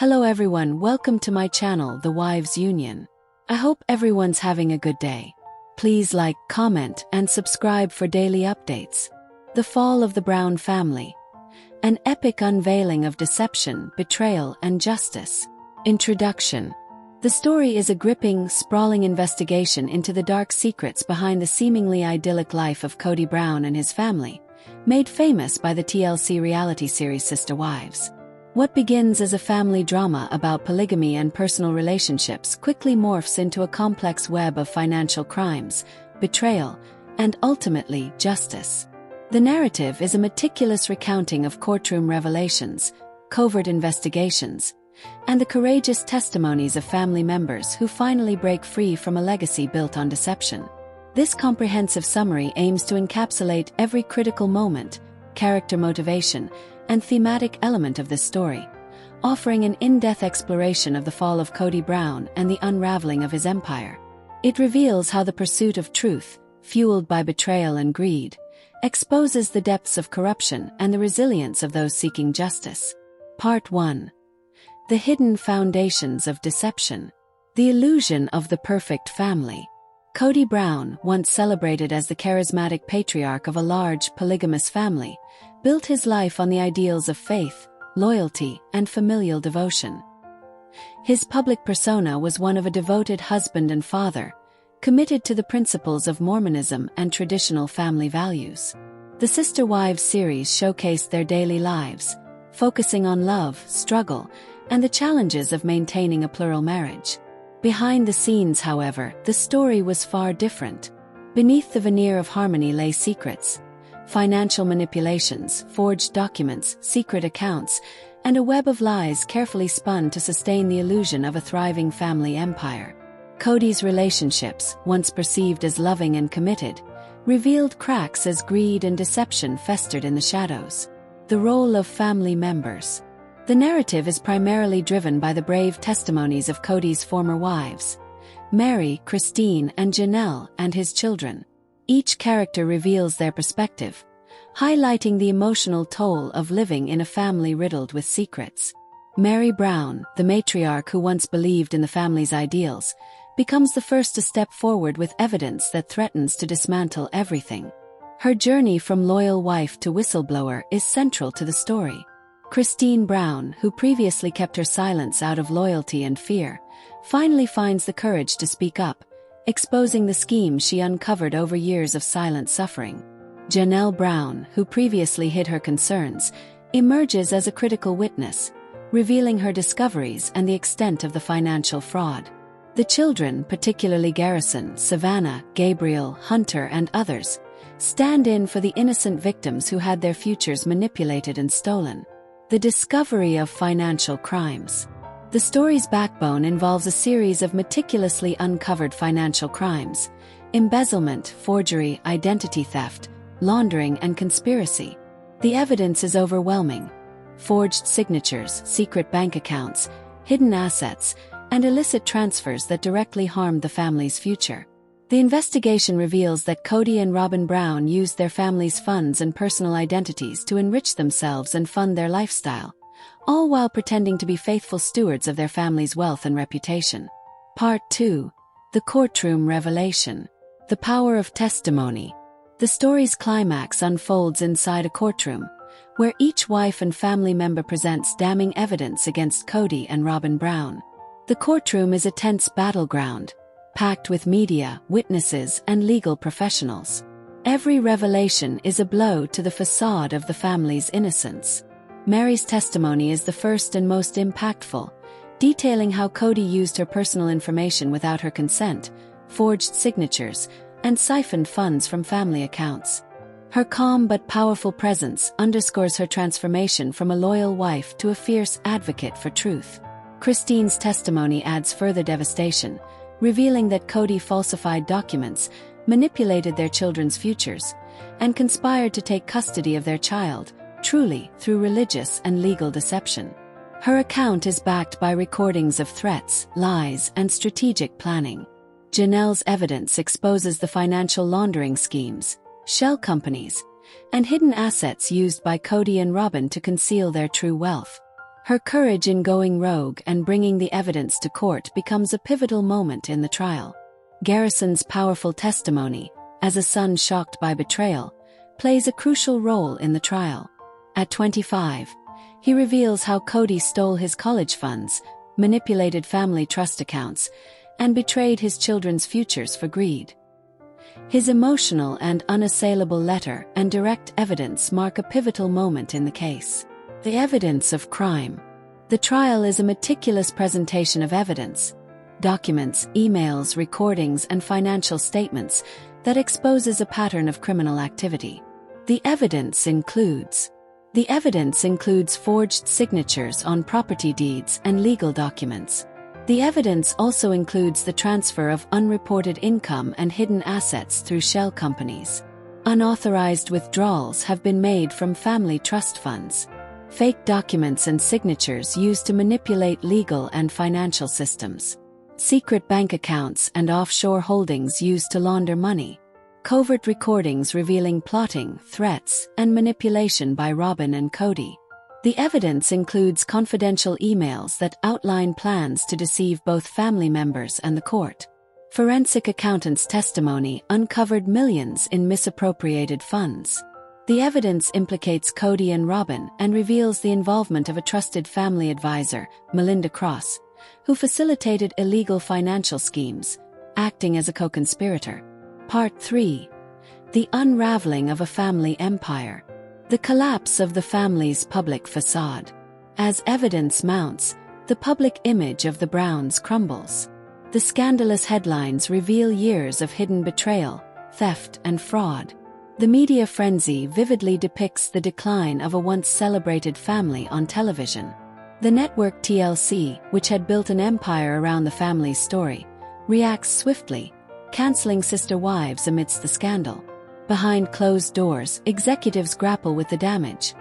Hello everyone, welcome to my channel, The Wives Union. I hope everyone's having a good day. Please like, comment, and subscribe for daily updates. The Fall of the Brown Family. An epic unveiling of deception, betrayal, and justice. Introduction. The story is a gripping, sprawling investigation into the dark secrets behind the seemingly idyllic life of Kody Brown and his family, made famous by the TLC reality series Sister Wives. What begins as a family drama about polygamy and personal relationships quickly morphs into a complex web of financial crimes, betrayal, and ultimately, justice. The narrative is a meticulous recounting of courtroom revelations, covert investigations, and the courageous testimonies of family members who finally break free from a legacy built on deception. This comprehensive summary aims to encapsulate every critical moment, character motivation, and thematic element of this story, offering an in-depth exploration of the fall of Kody Brown and the unraveling of his empire. It reveals how the pursuit of truth, fueled by betrayal and greed, exposes the depths of corruption and the resilience of those seeking justice. Part 1. The Hidden Foundations of Deception. The Illusion of the Perfect Family. Kody Brown, once celebrated as the charismatic patriarch of a large, polygamous family, built his life on the ideals of faith, loyalty, and familial devotion. His public persona was one of a devoted husband and father, committed to the principles of Mormonism and traditional family values. The Sister Wives series showcased their daily lives, focusing on love, struggle, and the challenges of maintaining a plural marriage. Behind the scenes, however, the story was far different. Beneath the veneer of harmony lay secrets, financial manipulations, forged documents, secret accounts, and a web of lies carefully spun to sustain the illusion of a thriving family empire. Kody's relationships, once perceived as loving and committed, revealed cracks as greed and deception festered in the shadows. The role of family members. The narrative is primarily driven by the brave testimonies of Kody's former wives, Meri, Christine, and Janelle, and his children. Each character reveals their perspective, highlighting the emotional toll of living in a family riddled with secrets. Meri Brown, the matriarch who once believed in the family's ideals, becomes the first to step forward with evidence that threatens to dismantle everything. Her journey from loyal wife to whistleblower is central to the story. Christine Brown, who previously kept her silence out of loyalty and fear, finally finds the courage to speak up, exposing the scheme she uncovered over years of silent suffering. Janelle Brown, who previously hid her concerns, emerges as a critical witness, revealing her discoveries and the extent of the financial fraud. The children, particularly Garrison, Savannah, Gabriel, Hunter, and others, stand in for the innocent victims who had their futures manipulated and stolen. The discovery of financial crimes. The story's backbone involves a series of meticulously uncovered financial crimes: embezzlement, forgery, identity theft, laundering, and conspiracy. The evidence is overwhelming. Forged signatures, secret bank accounts, hidden assets, and illicit transfers that directly harmed the family's future. The investigation reveals that Kody and Robyn Brown used their family's funds and personal identities to enrich themselves and fund their lifestyle, all while pretending to be faithful stewards of their family's wealth and reputation. Part 2. The Courtroom Revelation. The Power of Testimony. The story's climax unfolds inside a courtroom, where each wife and family member presents damning evidence against Kody and Robyn Brown. The courtroom is a tense battleground, packed with media, witnesses, and legal professionals. Every revelation is a blow to the facade of the family's innocence. Meri's testimony is the first and most impactful, detailing how Kody used her personal information without her consent, forged signatures, and siphoned funds from family accounts. Her calm but powerful presence underscores her transformation from a loyal wife to a fierce advocate for truth. Christine's testimony adds further devastation, revealing that Kody falsified documents, manipulated their children's futures, and conspired to take custody of their child, truly through religious and legal deception. Her account is backed by recordings of threats, lies, and strategic planning. Janelle's evidence exposes the financial laundering schemes, shell companies, and hidden assets used by Kody and Robyn to conceal their true wealth. Her courage in going rogue and bringing the evidence to court becomes a pivotal moment in the trial. Garrison's powerful testimony, as a son shocked by betrayal, plays a crucial role in the trial. At 25, he reveals how Kody stole his college funds, manipulated family trust accounts, and betrayed his children's futures for greed. His emotional and unassailable letter and direct evidence mark a pivotal moment in the case. The evidence of crime. The trial is a meticulous presentation of evidence, documents, emails, recordings, and financial statements that exposes a pattern of criminal activity. The evidence includes forged signatures on property deeds and legal documents. The evidence also includes the transfer of unreported income and hidden assets through shell companies. Unauthorized withdrawals have been made from family trust funds. Fake documents and signatures used to manipulate legal and financial systems. Secret bank accounts and offshore holdings used to launder money. Covert recordings revealing plotting, threats, and manipulation by Robyn and Kody. The evidence includes confidential emails that outline plans to deceive both family members and the court. Forensic accountants' testimony uncovered millions in misappropriated funds. The evidence implicates Kody and Robyn and reveals the involvement of a trusted family advisor, Melinda Cross, who facilitated illegal financial schemes, acting as a co-conspirator. Part 3. The unraveling of a family empire. The collapse of the family's public facade. As evidence mounts, the public image of the Browns crumbles. The scandalous headlines reveal years of hidden betrayal, theft, and fraud. The media frenzy vividly depicts the decline of a once celebrated family on television. The network TLC, which had built an empire around the family's story, reacts swiftly, canceling sister wives amidst the scandal. Behind closed doors, executives grapple with the damage.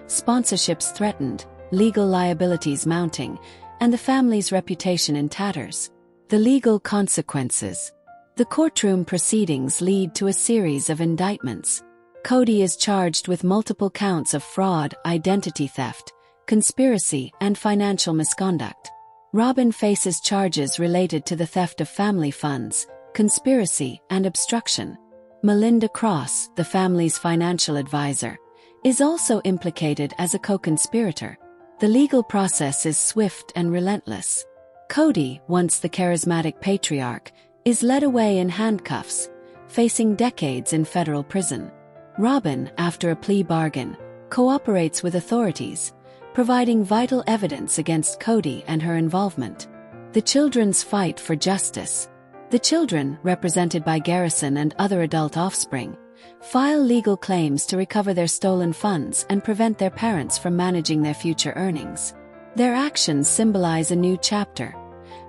Sponsorships threatened, legal liabilities mounting, and the family's reputation in tatters. The legal consequences. The courtroom proceedings lead to a series of indictments. Kody is charged with multiple counts of fraud, identity theft, conspiracy, and financial misconduct. Robyn faces charges related to the theft of family funds, conspiracy, and obstruction. Melinda Cross, the family's financial advisor, is also implicated as a co-conspirator. The legal process is swift and relentless. Kody, once the charismatic patriarch, is led away in handcuffs, facing decades in federal prison. Robyn, after a plea bargain, cooperates with authorities, providing vital evidence against Kody and her involvement. The children's fight for justice. The children, represented by Garrison and other adult offspring, file legal claims to recover their stolen funds and prevent their parents from managing their future earnings. Their actions symbolize a new chapter,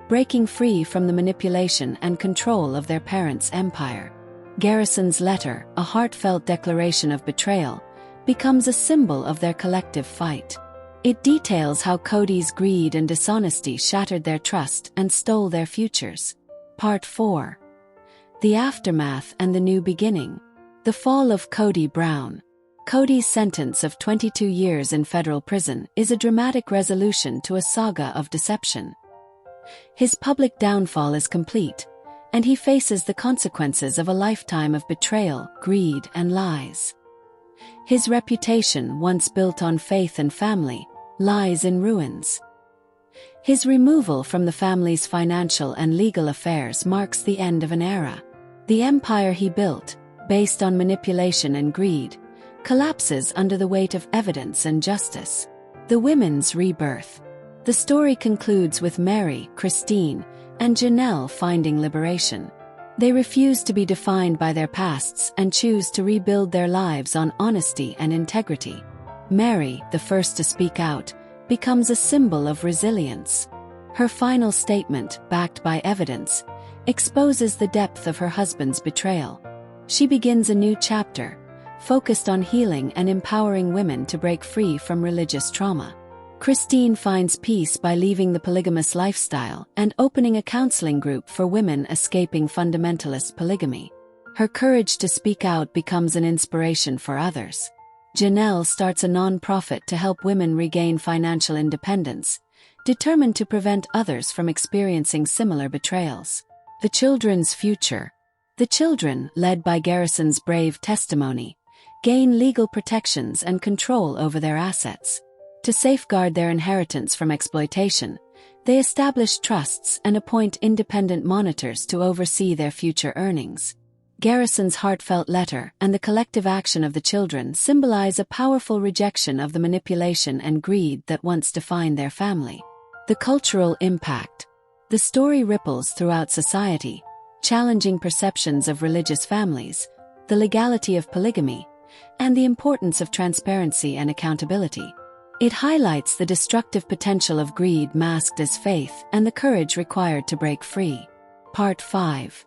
breaking free from the manipulation and control of their parents' empire. Garrison's letter, a heartfelt declaration of betrayal, becomes a symbol of their collective fight. It details how Kody's greed and dishonesty shattered their trust and stole their futures. Part 4. The aftermath and the new beginning. The fall of Kody Brown. Kody's sentence of 22 years in federal prison is a dramatic resolution to a saga of deception. His public downfall is complete, and he faces the consequences of a lifetime of betrayal, greed, and lies. His reputation, once built on faith and family, lies in ruins. His removal from the family's financial and legal affairs marks the end of an era. The empire he built, based on manipulation and greed, collapses under the weight of evidence and justice. The women's rebirth. The story concludes with Meri, Christine, and Janelle finding liberation. They refuse to be defined by their pasts and choose to rebuild their lives on honesty and integrity. Meri, the first to speak out, becomes a symbol of resilience. Her final statement, backed by evidence, exposes the depth of her husband's betrayal. She begins a new chapter, focused on healing and empowering women to break free from religious trauma. Christine finds peace by leaving the polygamous lifestyle and opening a counseling group for women escaping fundamentalist polygamy. Her courage to speak out becomes an inspiration for others. Janelle starts a non-profit to help women regain financial independence, determined to prevent others from experiencing similar betrayals. The children's future. The children, led by Garrison's brave testimony, gain legal protections and control over their assets. To safeguard their inheritance from exploitation, they establish trusts and appoint independent monitors to oversee their future earnings. Garrison's heartfelt letter and the collective action of the children symbolize a powerful rejection of the manipulation and greed that once defined their family. The cultural impact. The story ripples throughout society, challenging perceptions of religious families, the legality of polygamy, and the importance of transparency and accountability. It highlights the destructive potential of greed masked as faith and the courage required to break free. Part 5.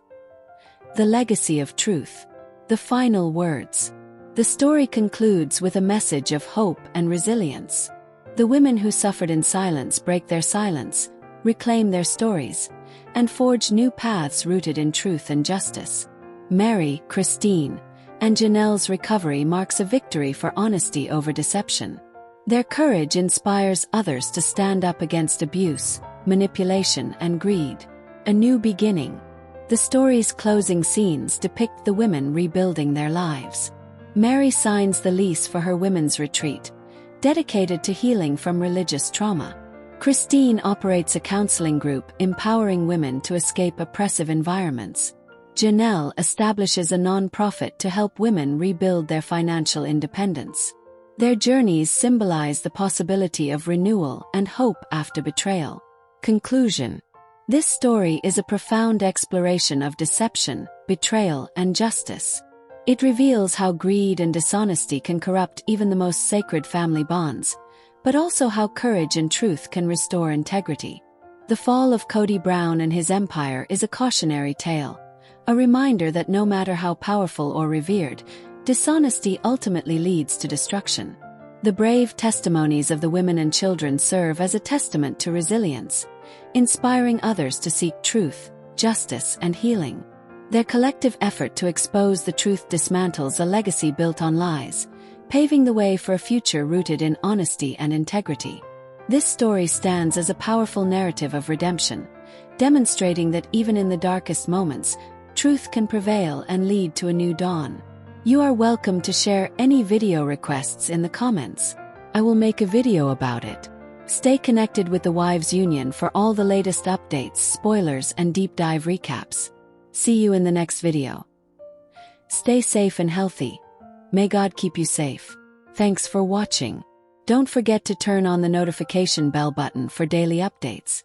The legacy of truth. The final words. The story concludes with a message of hope and resilience. The women who suffered in silence break their silence, reclaim their stories, and forge new paths rooted in truth and justice. Meri, Christine, and Janelle's recovery marks a victory for honesty over deception. Their courage inspires others to stand up against abuse, manipulation, and greed. A new beginning. The story's closing scenes depict the women rebuilding their lives. Meri signs the lease for her women's retreat, dedicated to healing from religious trauma. Christine operates a counseling group empowering women to escape oppressive environments. Janelle establishes a non-profit to help women rebuild their financial independence. Their journeys symbolize the possibility of renewal and hope after betrayal. Conclusion. This story is a profound exploration of deception, betrayal, and justice. It reveals how greed and dishonesty can corrupt even the most sacred family bonds, but also how courage and truth can restore integrity. The fall of Kody Brown and his empire is a cautionary tale, a reminder that no matter how powerful or revered, dishonesty ultimately leads to destruction. The brave testimonies of the women and children serve as a testament to resilience, inspiring others to seek truth, justice, and healing. Their collective effort to expose the truth dismantles a legacy built on lies, paving the way for a future rooted in honesty and integrity. This story stands as a powerful narrative of redemption, demonstrating that even in the darkest moments, truth can prevail and lead to a new dawn. You are welcome to share any video requests in the comments. I will make a video about it. Stay connected with the Wives Union for all the latest updates, spoilers, and deep dive recaps. See you in the next video. Stay safe and healthy. May God keep you safe. Thanks for watching. Don't forget to turn on the notification bell button for daily updates.